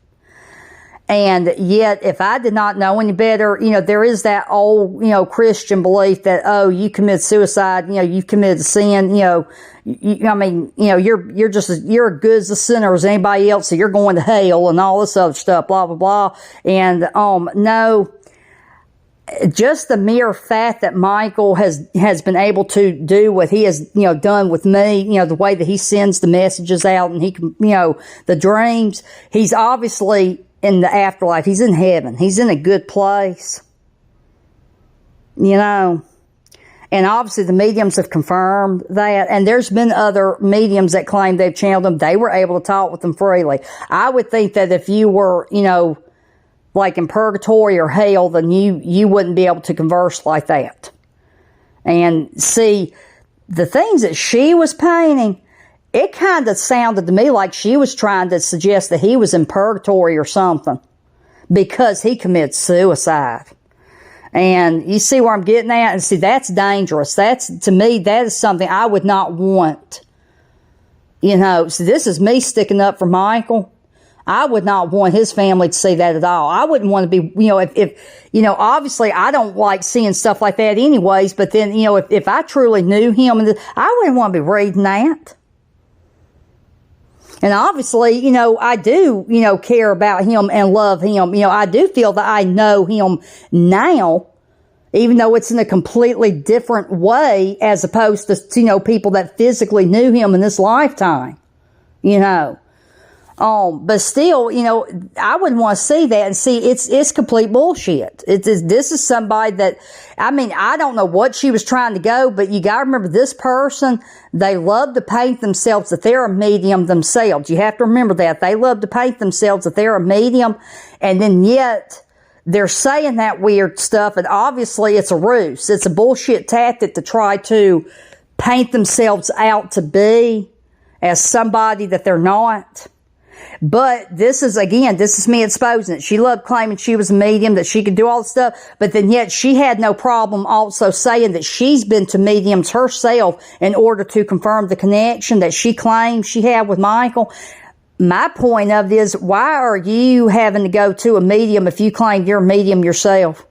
And yet, if I did not know any better, there is that old, Christian belief that, oh, you commit suicide, you've committed a sin, you're as good as a sinner as anybody else, so you're going to hell and all this other stuff, blah, blah, blah. And, no, just the mere fact that Michael has been able to do what he has, done with me, the way that he sends the messages out and he can, the dreams, he's obviously in the afterlife. He's in heaven. He's in a good place. And obviously the mediums have confirmed that. And there's been other mediums that claim they've channeled them. They were able to talk with them freely. I would think that if you were, like in purgatory or hell, then you wouldn't be able to converse like that. And see, the things that she was painting, it kind of sounded to me like she was trying to suggest that he was in purgatory or something because he committed suicide. And you see where I'm getting at? And see, that's dangerous. To me, that is something I would not want. So this is me sticking up for Michael. I would not want his family to see that at all. I wouldn't want to be, if obviously I don't like seeing stuff like that anyways, but then, if I truly knew him, I wouldn't want to be reading that. And obviously, I do, care about him and love him. I do feel that I know him now, even though it's in a completely different way as opposed to, people that physically knew him in this lifetime, but still, I wouldn't want to see that and see it's complete bullshit. This is somebody that, I don't know what she was trying to go, but you got to remember this person, they love to paint themselves that they're a medium themselves. You have to remember that. They love to paint themselves that they're a medium, and then yet they're saying that weird stuff, and obviously it's a ruse. It's a bullshit tactic to try to paint themselves out to be as somebody that they're not. But this is me exposing it. She loved claiming she was a medium, that she could do all the stuff, but then yet she had no problem also saying that she's been to mediums herself in order to confirm the connection that she claims she had with Michael. My point of it is, why are you having to go to a medium if you claim you're a medium yourself?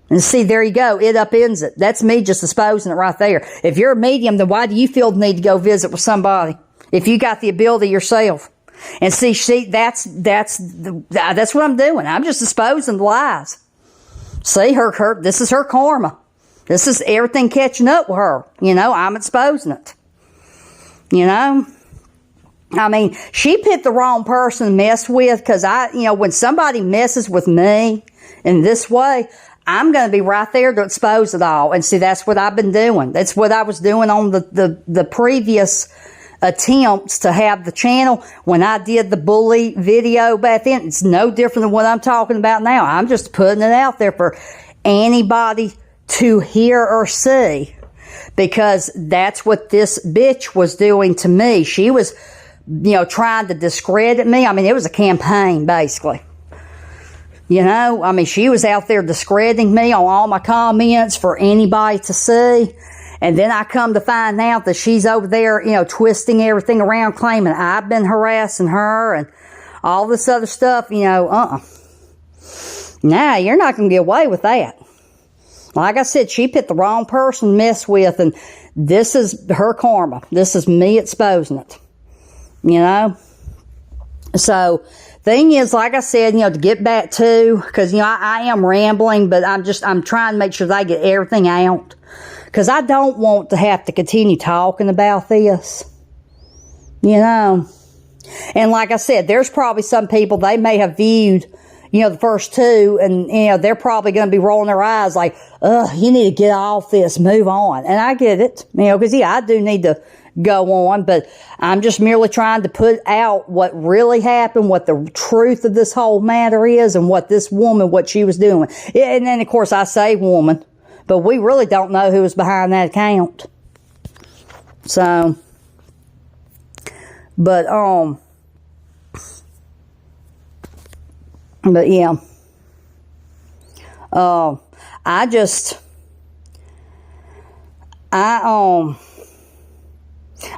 And see, there you go. It upends it. That's me just exposing it right there. If you're a medium, then why do you feel the need to go visit with somebody if you got the ability yourself? And see, that's what I'm doing. I'm just exposing the lies. See, this is her karma. This is everything catching up with her. I'm exposing it. She picked the wrong person to mess with, because when somebody messes with me in this way, I'm going to be right there to expose it all. And see, that's what I've been doing. That's what I was doing on the previous attempts to have the channel. When I did the bully video back then, it's no different than what I'm talking about now. I'm just putting it out there for anybody to hear or see, because that's what this bitch was doing to me. She was, trying to discredit me. It was a campaign, basically. She was out there discrediting me on all my comments for anybody to see. And then I come to find out that she's over there, twisting everything around, claiming I've been harassing her and all this other stuff, Nah, you're not going to get away with that. Like I said, she picked the wrong person to mess with, and this is her karma. This is me exposing it, So, thing is, like I said, to get back to, because, I am rambling, but I'm trying to make sure that I get everything out. Because I don't want to have to continue talking about this. And like I said, there's probably some people, they may have viewed, the first two, and, they're probably going to be rolling their eyes like, ugh, you need to get off this, move on. And I get it, because, I do need to go on, but I'm just merely trying to put out what really happened, what the truth of this whole matter is, and what this woman, what she was doing. And then, of course, I say woman, but we really don't know who was behind that account. So, but yeah,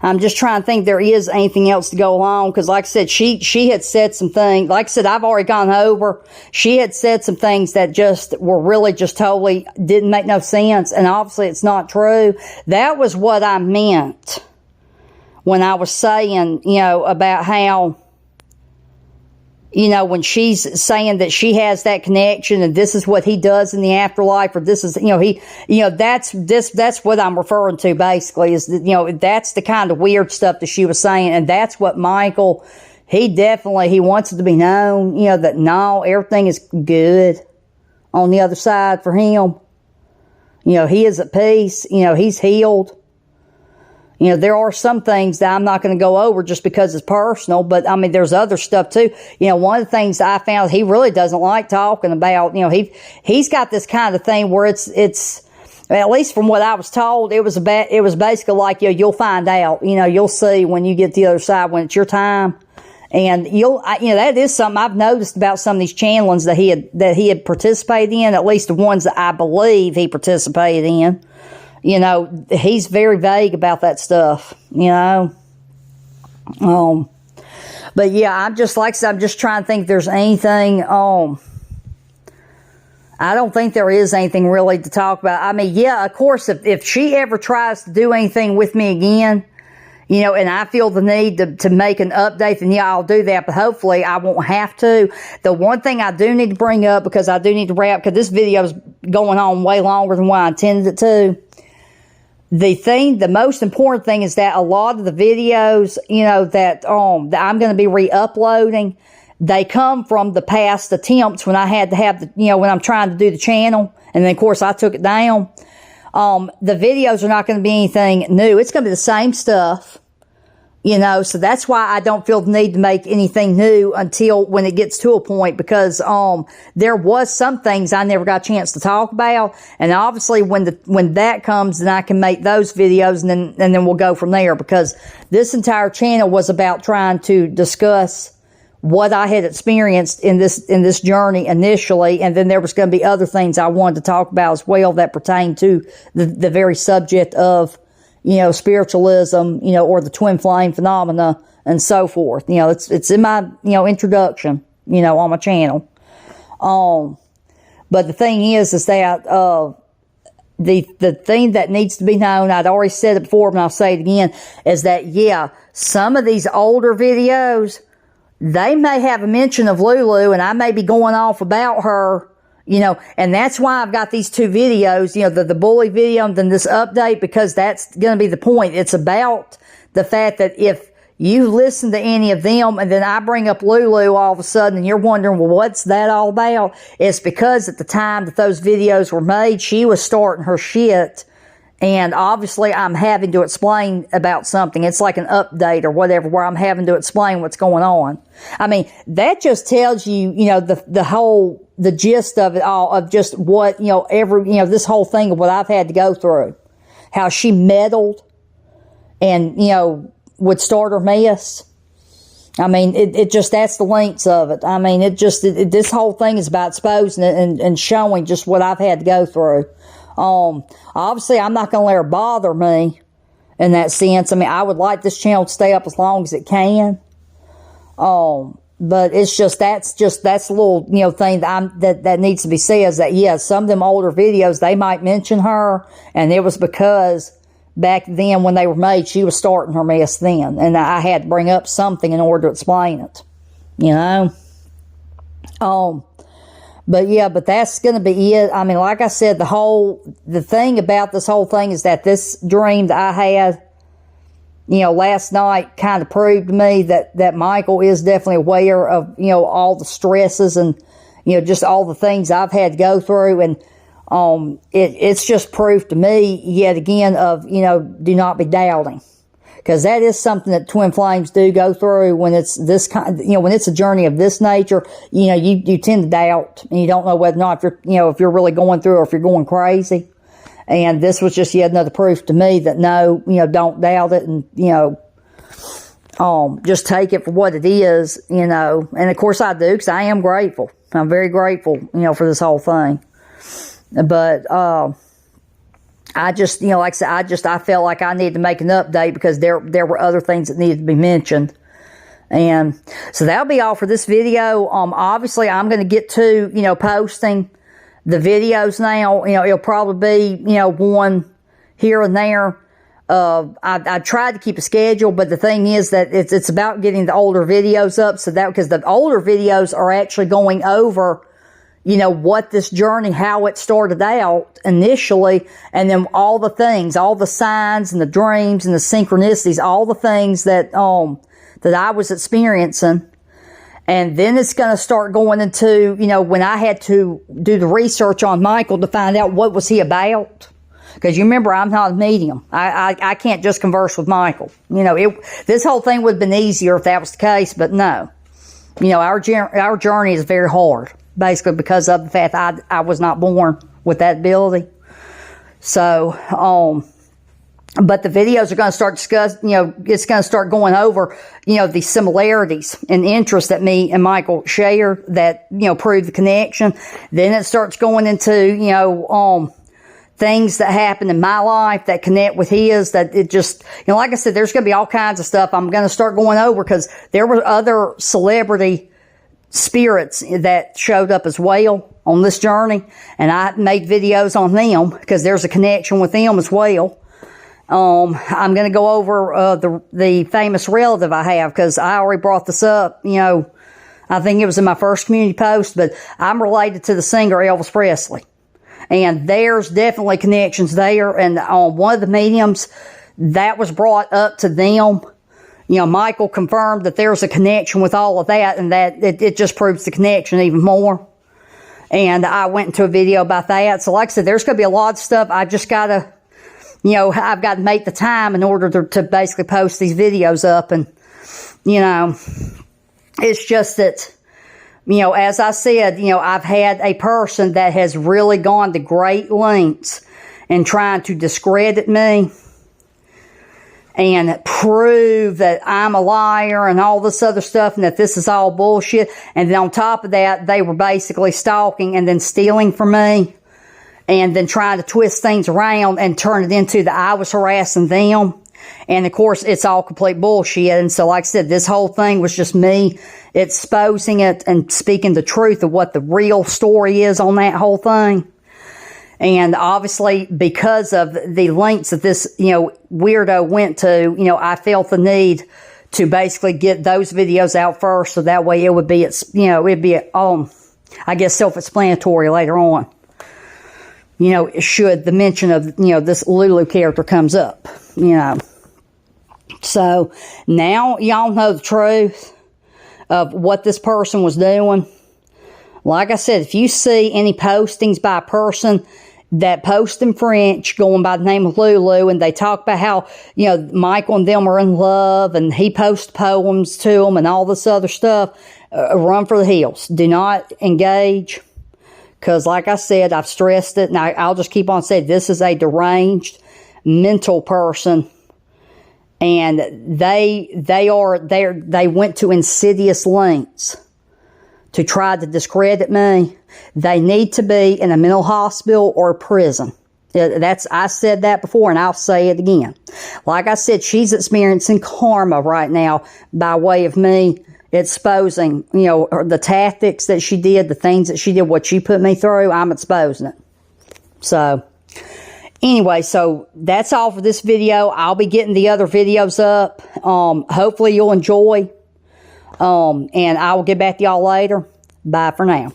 I'm just trying to think there is anything else to go along, because like I said, she had said some things, like I said, I've already gone over, she had said some things that just were really just totally didn't make no sense, and obviously it's not true. That was what I meant when I was saying, about how, when she's saying that she has that connection and this is what he does in the afterlife, or this is, that's what I'm referring to basically, is that, that's the kind of weird stuff that she was saying. And that's what Michael, he wants it to be known, that no, everything is good on the other side for him. He is at peace, he's healed. There are some things that I'm not going to go over just because it's personal, but I mean, there's other stuff too. One of the things I found he really doesn't like talking about, he's got this kind of thing where it's, at least from what I was told, it was basically like, you'll find out, you'll see when you get to the other side, when it's your time. And that is something I've noticed about some of these channelings that he had participated in, at least the ones that I believe he participated in. He's very vague about that stuff, but yeah, I'm just trying to think if there's anything, I don't think there is anything really to talk about. I mean, yeah, of course, if she ever tries to do anything with me again, and I feel the need to make an update, then yeah, I'll do that, but hopefully I won't have to. The one thing I do need to bring up, because I do need to wrap, because this video is going on way longer than what I intended it to. The most important thing is that a lot of the videos, that I'm going to be re-uploading, they come from the past attempts when I had to have when I'm trying to do the channel. And then, of course, I took it down. The videos are not going to be anything new. It's going to be the same stuff, so that's why I don't feel the need to make anything new until when it gets to a point, because, there was some things I never got a chance to talk about. And obviously when that comes, then I can make those videos, and then we'll go from there, because this entire channel was about trying to discuss what I had experienced in this journey initially. And then there was going to be other things I wanted to talk about as well that pertain to the very subject of, spiritualism, or the twin flame phenomena and so forth. It's in my, introduction, on my channel. But the thing is that, the thing that needs to be known, I'd already said it before, but I'll say it again, is that, yeah, some of these older videos, they may have a mention of Lulu, and I may be going off about her, and that's why I've got these two videos, the bully video and then this update, because that's going to be the point. It's about the fact that if you listen to any of them and then I bring up Lulu all of a sudden and you're wondering, well, what's that all about? It's because at the time that those videos were made, she was starting her shit. And obviously I'm having to explain about something. It's like an update or whatever, where I'm having to explain what's going on. I mean, that just tells you, the gist of it all, of just what, this whole thing of what I've had to go through. How she meddled and, would start her mess. I mean, it just, that's the lengths of it. I mean, this whole thing is about exposing it and showing just what I've had to go through. Obviously I'm not going to let her bother me in that sense. I mean, I would like this channel to stay up as long as it can. But it's just, that's a little, thing that needs to be said, is that, yeah, some of them older videos, they might mention her, and it was because back then when they were made, she was starting her mess then, and I had to bring up something in order to explain it, But yeah, but that's going to be it. I mean, like I said, the thing about this whole thing is that this dream that I had, last night kind of proved to me that Michael is definitely aware of, all the stresses and, just all the things I've had to go through. And it's just proof to me yet again of, do not be doubting. Because that is something that twin flames do go through when it's this kind, when it's a journey of this nature, you tend to doubt and you don't know whether or not if you're really going through or if you're going crazy. And this was just yet another proof to me that no, don't doubt it and, just take it for what it is, and of course I do because I am grateful. I'm very grateful, for this whole thing. But, I just, like I said, I felt like I needed to make an update because there were other things that needed to be mentioned. And so that'll be all for this video. Obviously I'm going to get to, posting the videos now. It'll probably be, one here and there. I tried to keep a schedule, but the thing is that it's about getting the older videos up so that, because the older videos are actually going over what this journey, how it started out initially, and then all the things, all the signs and the dreams and the synchronicities, all the things that I was experiencing. And then it's going to start going into, when I had to do the research on Michael to find out what was he about. Because you remember, I'm not a medium. I can't just converse with Michael. This whole thing would have been easier if that was the case, but no. Our journey is very hard. Basically because of the fact that I was not born with that ability. So, but the videos are going to start it's going to start going over, the similarities and interests that me and Michael share that, prove the connection. Then it starts going into, things that happen in my life that connect with his, that it just, like I said, there's going to be all kinds of stuff I'm going to start going over because there were other celebrity spirits that showed up as well on this journey, and I made videos on them because there's a connection with them as well. I'm going to go over the famous relative I have because I already brought this up. I think it was in my first community post, but I'm related to the singer Elvis Presley, and there's definitely connections there. And on one of the mediums that was brought up to them. Michael confirmed that there's a connection with all of that, and that it just proves the connection even more. And I went into a video about that. So like I said, there's going to be a lot of stuff. I just got to, I've got to make the time in order to basically post these videos up. And, it's just that, as I said, I've had a person that has really gone to great lengths in trying to discredit me and prove that I'm a liar and all this other stuff and that this is all bullshit. And then on top of that, they were basically stalking and then stealing from me and then trying to twist things around and turn it into that I was harassing them. And of course, it's all complete bullshit. And so like I said, this whole thing was just me exposing it and speaking the truth of what the real story is on that whole thing. And obviously, because of the lengths that this, weirdo went to, I felt the need to basically get those videos out first. So that way it would be, it'd be, I guess, self-explanatory later on. Should the mention of, this Lulu character comes up, So now y'all know the truth of what this person was doing. Like I said, if you see any postings by a person that post in French going by the name of Lulu, and they talk about how, Michael and them are in love, and he posts poems to them and all this other stuff, run for the hills. Do not engage, because like I said, I've stressed it, and I'll just keep on saying, this is a deranged mental person, and they went to insidious lengths to try to discredit me. They need to be in a mental hospital or a prison. I said that before, and I'll say it again. Like I said, she's experiencing karma right now by way of me exposing, the tactics that she did, the things that she did, what she put me through. I'm exposing it. So, anyway, so that's all for this video. I'll be getting the other videos up. Hopefully you'll enjoy. And I will get back to y'all later. Bye for now.